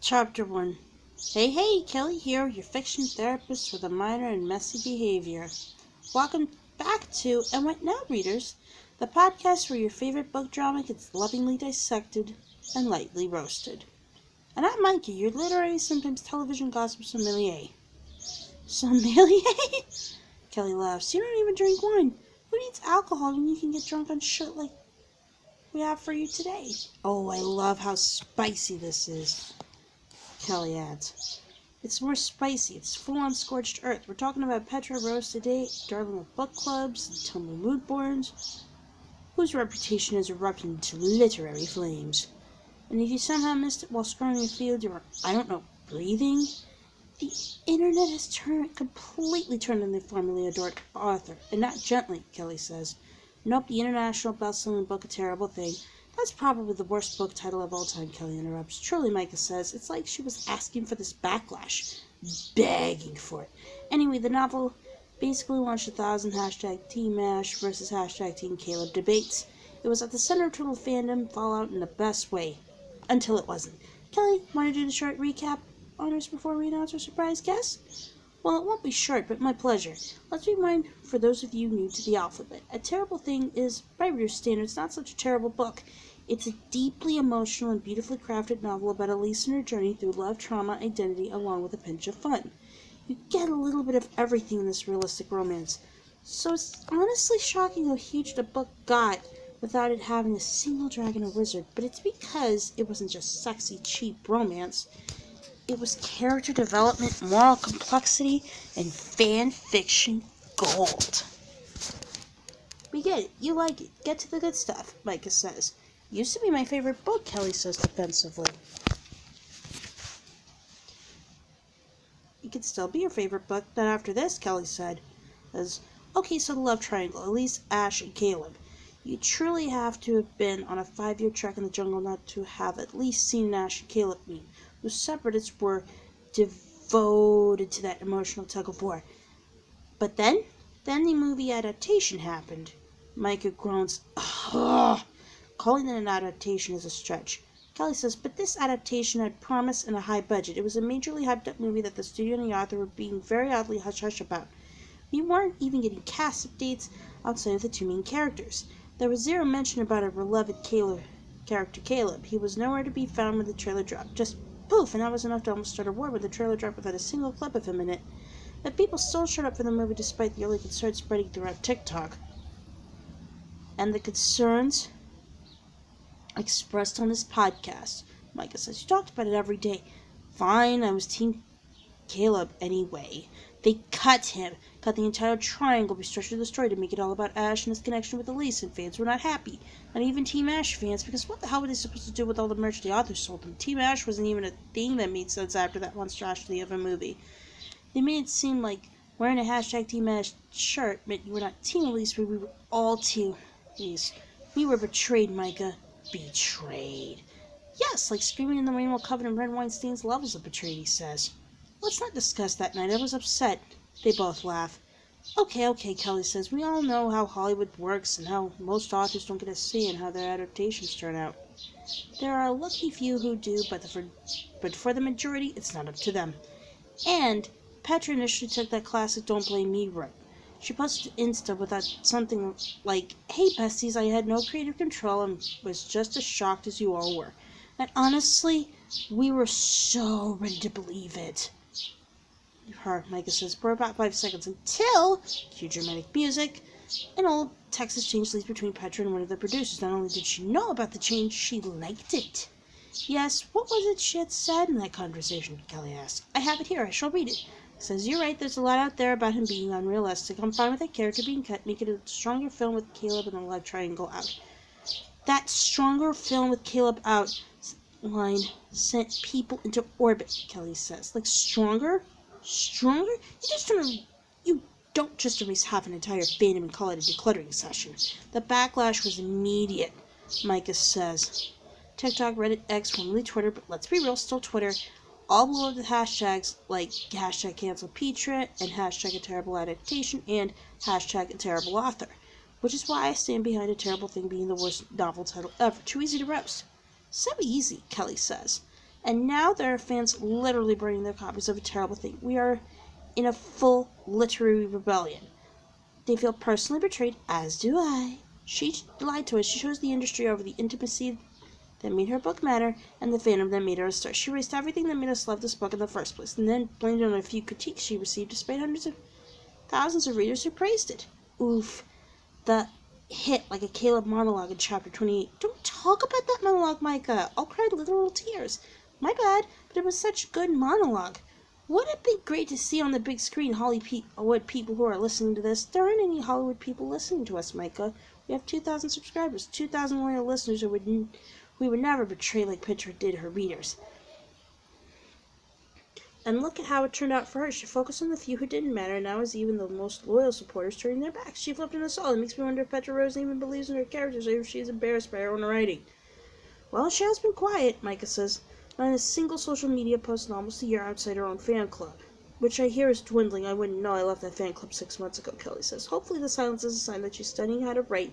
Chapter 1. Hey, Kelly here, your fiction therapist with a minor in messy behavior. Welcome back to And What Now, readers, the podcast where your favorite book drama gets lovingly dissected and lightly roasted. And I'm Mikey, your literary, sometimes television gossip sommelier. Sommelier? Kelly laughs. You don't even drink wine. Who needs alcohol when you can get drunk on shit like we have for you today? Oh, I love how spicy this is, Kelly adds. It's more spicy. It's full-on scorched earth. We're talking about Petra Rose today, darling of book clubs and tumble mood boards, whose reputation is erupting into literary flames. And if you somehow missed it while scrolling your feed or, breathing, the internet has completely turned on the formerly adored author. And not gently, Kelly says. Nope, the international best-selling book, A Terrible Thing. That's probably the worst book title of all time, Kelly interrupts. Truly, Micah says, it's like she was asking for this backlash. Begging for it. Anyway, the novel basically launched 1,000 Team Ash versus Team Caleb debates. It was at the center of total fandom fallout in the best way. Until it wasn't. Kelly, want to do the short recap honors before we announce our surprise guest? Well, it won't be short, but my pleasure. Let's rewind for those of you new to the alphabet. A Terrible Thing is, by reader standards, not such a terrible book. It's a deeply emotional and beautifully crafted novel about Elise and her journey through love, trauma, identity, along with a pinch of fun. You get a little bit of everything in this realistic romance. So it's honestly shocking how huge the book got without it having a single dragon or wizard, but it's because it wasn't just sexy, cheap romance. It was character development, moral complexity, and fan fiction gold. We get it. You like it. Get to the good stuff, Micah says. Used to be my favorite book, Kelly says defensively. It could still be your favorite book, not after this, Kelly said. Okay, so the love triangle, Elise, Ash, and Caleb. You truly have to have been on a 5-year trek in the jungle not to have at least seen Ash and Caleb meet, whose separatists were devoted to that emotional tug-of-war. But then the movie adaptation happened. Micah groans. Ugh. Calling it an adaptation is a stretch. Kelly says, but this adaptation had promise and a high budget. It was a majorly hyped-up movie that the studio and the author were being very oddly hush-hush about. We weren't even getting cast updates outside of the two main characters. There was zero mention about our beloved character Caleb. He was nowhere to be found when the trailer dropped. Just poof, and that was enough to almost start a war when the trailer dropped without a single clip of him in it. But people still showed up for the movie despite the early concerns spreading throughout TikTok. And the concerns expressed on this podcast. Micah says, you talked about it every day. Fine, I was Team Caleb anyway. They cut the entire triangle, restructured the story to make it all about Ash and his connection with Elise, and fans were not happy. Not even Team Ash fans, because what the hell were they supposed to do with all the merch the author sold them? Team Ash wasn't even a thing that made sense after that monstrosity of a movie. They made it seem like wearing a Team Ash shirt meant you were not Team Elise, but we were all Team Elise. We were betrayed, Micah. Betrayed. Yes, like screaming in the rainbow covered in red Weinstein's levels of betrayed, he says. Let's not discuss that night. I was upset. They both laugh. Okay, Kelly says. We all know how Hollywood works and how most authors don't get a say in how their adaptations turn out. There are a lucky few who do, but for the majority, it's not up to them. And Petra initially took that classic Don't Blame Me route. She posted to Insta without something like, hey besties, I had no creative control and was just as shocked as you all were. And honestly, we were so ready to believe it. Micah says, for about 5 seconds until cue dramatic music. An old text exchange leads between Petra and one of the producers. Not only did she know about the change, she liked it. Yes, what was it she had said in that conversation? Kelly asked. I have it here. I shall read it. Says, you're right, there's a lot out there about him being unrealistic. I'm fine with that character being cut, make it a stronger film with Caleb and the love triangle out. That stronger film with Caleb out line sent people into orbit, Kelly says. Like stronger? Stronger? You don't just erase half an entire fandom and call it a decluttering session. The backlash was immediate, Micah says. TikTok, Reddit, X, formerly Twitter, but let's be real, still Twitter, all below the hashtags like hashtag cancel Petra and hashtag a terrible adaptation and hashtag a terrible author, which is why I stand behind A Terrible Thing being the worst novel title ever. Too easy to roast. So easy, Kelly says. And now there are fans literally burning their copies of A Terrible Thing. We are in a full literary rebellion. They feel personally betrayed, as do I. She lied to us. She chose the industry over the intimacy that made her book matter and the fandom that made her a star. She erased everything that made us love this book in the first place, and then blamed it on a few critiques she received despite hundreds of thousands of readers who praised it. Oof. The hit like a Caleb monologue in chapter 28. Don't talk about that monologue, Micah. I'll cry literal tears. My bad, but it was such good monologue. Wouldn't it be great to see on the big screen Hollywood people who are listening to this? There aren't any Hollywood people listening to us, Micah. We have 2,000 subscribers, 2,000 loyal listeners who we would never betray like Pitcher did her readers. And look at how it turned out for her. She focused on the few who didn't matter, and now is even the most loyal supporters turning their backs. She flipped on us all. It makes me wonder if Petra Rose even believes in her characters, or if she is embarrassed by her own writing. Well, she has been quiet, Micah says. Not in a single social media post in almost a year outside her own fan club. Which I hear is dwindling. I wouldn't know. I left that fan club 6 months ago, Kelly says. Hopefully the silence is a sign that she's studying how to write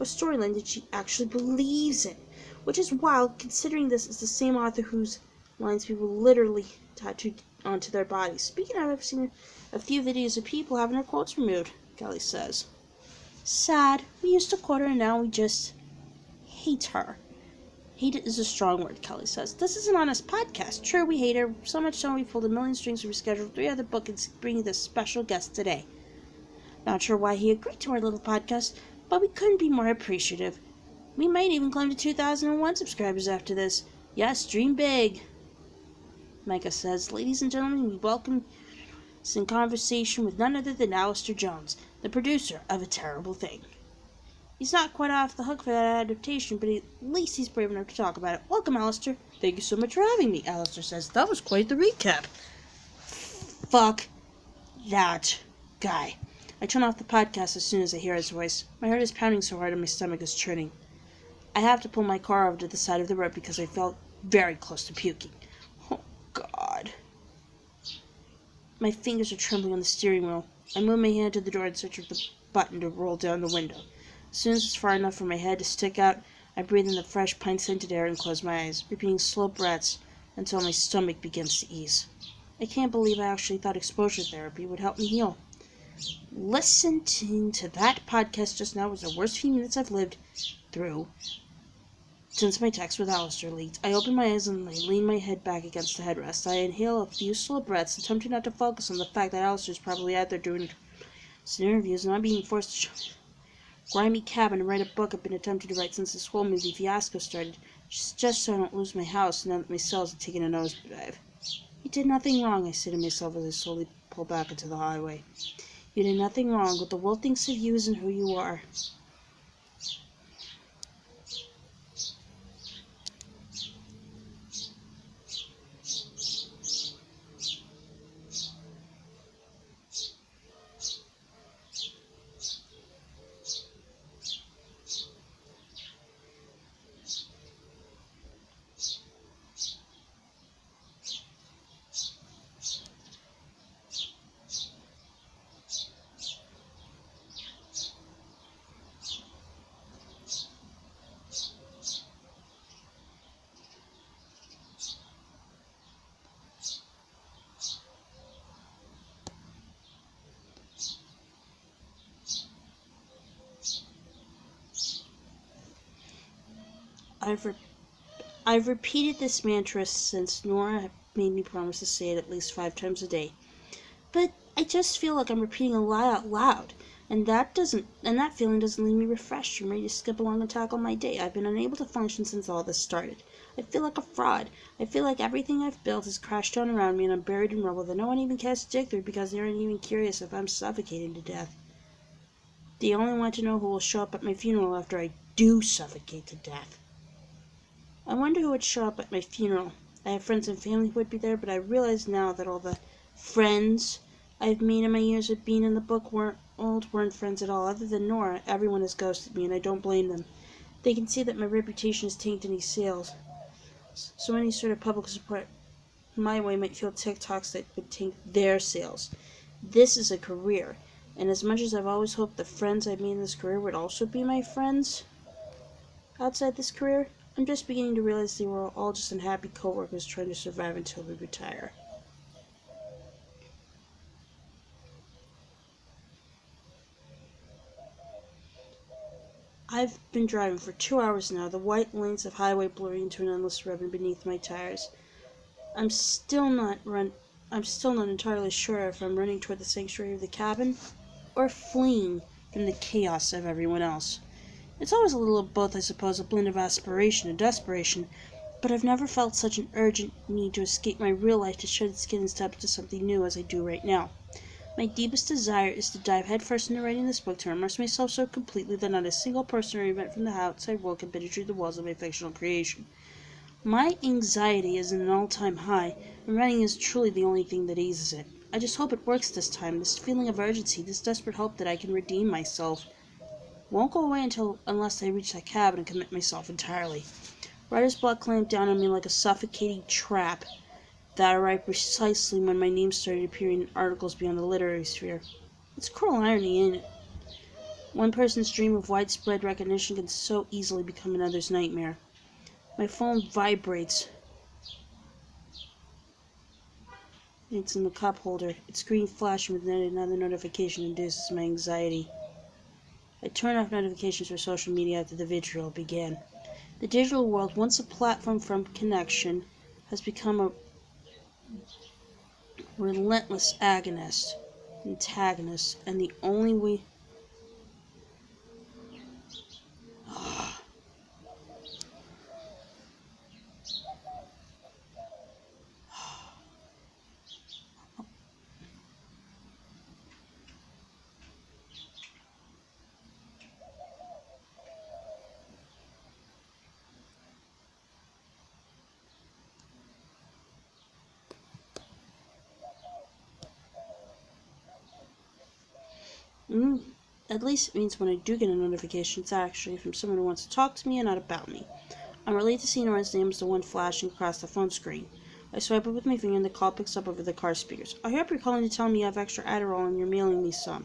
a storyline that she actually believes in. Which is wild, considering this is the same author whose lines people literally tattooed onto their bodies. Speaking of, I've seen a few videos of people having their quotes removed, Kelly says. Sad. We used to quote her and now we just hate her. Hate is a strong word, Kelly says. This is an honest podcast. Sure, we hate her, so much so we pulled a million strings to reschedule 3 other bookings to bring this special guest today. Not sure why he agreed to our little podcast, but we couldn't be more appreciative. We might even climb to 2001 subscribers after this. Yes, dream big. Micah says, ladies and gentlemen, we welcome us in conversation with none other than Alistair Jones, the producer of A Terrible Thing. He's not quite off the hook for that adaptation, but at least he's brave enough to talk about it. Welcome, Alistair. Thank you so much for having me, Alistair says. That was quite the recap. Fuck that guy. I turn off the podcast as soon as I hear his voice. My heart is pounding so hard and my stomach is churning. I have to pull my car over to the side of the road because I felt very close to puking. Oh, God. My fingers are trembling on the steering wheel. I move my hand to the door in search of the button to roll down the window. As soon as it's far enough for my head to stick out, I breathe in the fresh pine-scented air and close my eyes, repeating slow breaths until my stomach begins to ease. I can't believe I actually thought exposure therapy would help me heal. Listening to that podcast just now was the worst few minutes I've lived through since my text with Alistair leaked. I open my eyes and I lean my head back against the headrest. I inhale a few slow breaths, attempting not to focus on the fact that Alistair's probably out there doing some interviews and I'm being forced to grimy cabin and write a book I've been attempting to write since this whole movie fiasco started, just so I don't lose my house now that my cells have taken a nosedive. You did nothing wrong, I say to myself as I slowly pull back into the highway. You did nothing wrong. What the world thinks of you isn't who you are. I've repeated this mantra since Nora made me promise to say it at least 5 times a day. But I just feel like I'm repeating a lie out loud, and that feeling doesn't leave me refreshed and ready to skip along and tackle my day. I've been unable to function since all this started. I feel like a fraud. I feel like everything I've built has crashed down around me and I'm buried in rubble that no one even cares to dig through because they aren't even curious if I'm suffocating to death. They only want to know who will show up at my funeral after I do suffocate to death. I wonder who would show up at my funeral. I have friends and family who would be there, but I realize now that all the friends I've made in my years of being in the book weren't friends at all. Other than Nora, everyone has ghosted me, and I don't blame them. They can see that my reputation is tainted any sales. So any sort of public support my way might feel TikToks that would taint their sales. This is a career, and as much as I've always hoped the friends I've made in this career would also be my friends outside this career, I'm just beginning to realize they were all just unhappy coworkers trying to survive until we retire. I've been driving for 2 hours now, the white lanes of highway blurring into an endless ribbon beneath my tires. I'm still not entirely sure if I'm running toward the sanctuary of the cabin or fleeing from the chaos of everyone else. It's always a little of both, I suppose, a blend of aspiration and desperation, but I've never felt such an urgent need to escape my real life, to shed its skin and step into something new as I do right now. My deepest desire is to dive headfirst into writing this book, to immerse myself so completely that not a single person or event from the outside world can penetrate the walls of my fictional creation. My anxiety is at an all-time high, and writing is truly the only thing that eases it. I just hope it works this time. This feeling of urgency, this desperate hope that I can redeem myself, won't go away unless I reach that cabin and commit myself entirely. Writer's block clamped down on me like a suffocating trap that arrived precisely when my name started appearing in articles beyond the literary sphere. It's cruel irony, ain't it? One person's dream of widespread recognition can so easily become another's nightmare. My phone vibrates. It's in the cup holder. Its screen flashing with another notification induces my anxiety. I turn off notifications for social media after the vitriol began. The digital world, once a platform for connection, has become a relentless antagonist, and the only way... At least it means when I do get a notification, it's actually from someone who wants to talk to me and not about me. I'm relieved to see Nora's name as the one flashing across the phone screen. I swipe it with my finger and the call picks up over the car speakers. I hope you're calling to tell me you have extra Adderall and you're mailing me some.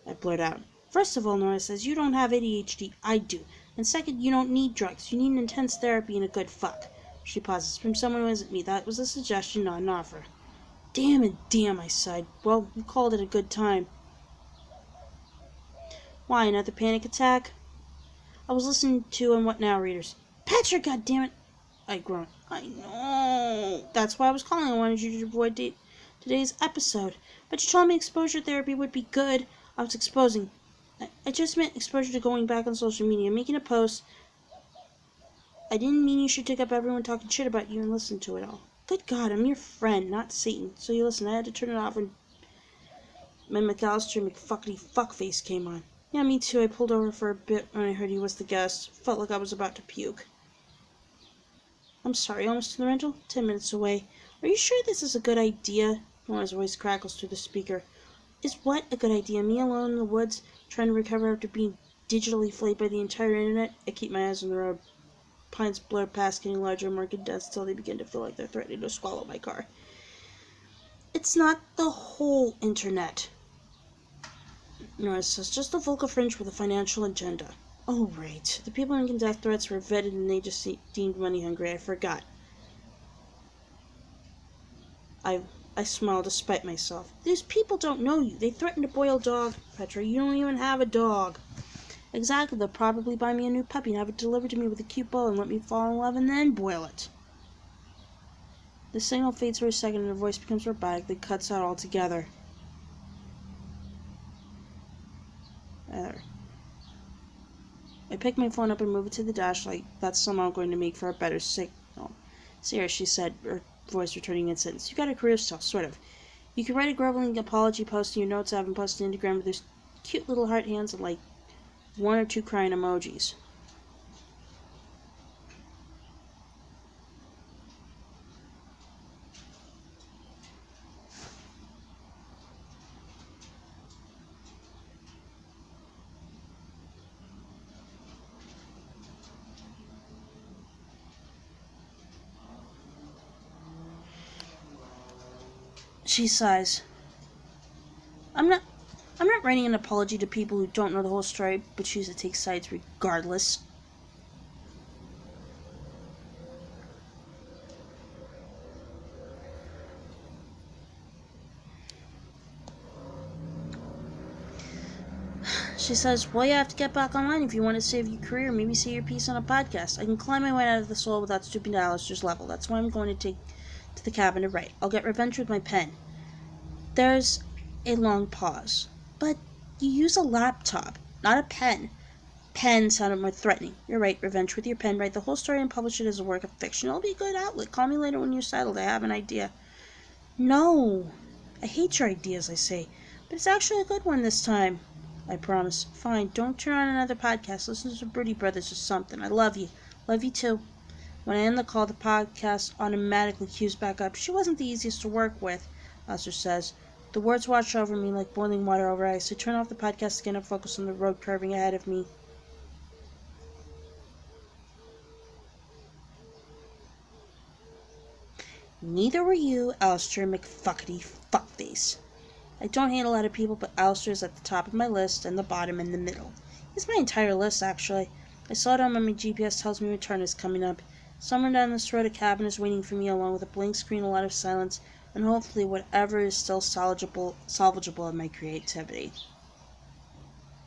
I blurt out. First of all, Nora says, you don't have ADHD. I do. And second, you don't need drugs. You need an intense therapy and a good fuck. She pauses. From someone who isn't me. That was a suggestion, not an offer. Damn, I sighed. Well, you called it a good time. Why, another panic attack? I was listening to And What Now readers. Patrick, goddammit! I groaned. I know. That's why I was calling. I wanted you to avoid today's episode. But you told me exposure therapy would be good. I was exposing. I just meant exposure to going back on social media, making a post. I didn't mean you should take up everyone talking shit about you and listen to it all. Good God, I'm your friend, not Satan. So you listen, I had to turn it off when McAllister McFuckity Fuckface came on. Yeah, me too. I pulled over for a bit when I heard he was the guest. Felt like I was about to puke. I'm sorry, almost to the rental? 10 minutes away. Are you sure this is a good idea? Nora's voice crackles through the speaker. Is what a good idea? Me alone in the woods, trying to recover after being digitally flayed by the entire internet? I keep my eyes on the road. Pines blur past, getting larger and more condensed till they begin to feel like they're threatening to swallow my car. It's not the whole internet, Nora says, just the vocal fringe with a financial agenda. Oh, right. The people making death threats were vetted and they just deemed money hungry. I forgot. I smiled despite myself. These people don't know you. They threatened to boil a dog. Petra, you don't even have a dog. Exactly. They'll probably buy me a new puppy and have it delivered to me with a cute bow and let me fall in love and then boil it. The signal fades for a second and her voice becomes robotic, then cuts out altogether. I pick my phone up and move it to the dash like that's somehow going to make for a better signal. Sarah, she said, her voice returning in sentence. You got a career still, sort of. You can write a groveling apology post in your notes app and post an Instagram with those cute little heart hands and like 1 or 2 crying emojis. She sighs. I'm not writing an apology to people who don't know the whole story but choose to take sides regardless. She says, well, you have to get back online if you want to save your career, maybe say your piece on a podcast. I can climb my way out of this hole without stooping to Alistair's level. That's why I'm going to take to the cabin to write. I'll get revenge with my pen. There's a long pause. But you use a laptop, not a pen. Pen sounded more threatening. You're right, revenge with your pen. Write the whole story and publish it as a work of fiction. It'll be a good outlet. Call me later when you're settled. I have an idea. No. I hate your ideas, I say. But it's actually a good one this time. I promise. Fine, don't turn on another podcast. Listen to Broody Brothers or something. I love you. Love you too. When I end the call, the podcast automatically cues back up. She wasn't the easiest to work with, Alistair says. The words wash over me like boiling water over ice. I turn off the podcast again and focus on the road curving ahead of me. Neither were you, Alistair McFuckety Fuckface. I don't hate a lot of people, but Alistair is at the top of my list and the bottom and the middle. He's my entire list, actually. I saw it on when my GPS tells me my turn is coming up. Somewhere down this road, a cabin is waiting for me, along with a blank screen, a lot of silence, and hopefully whatever is still salvageable of my creativity.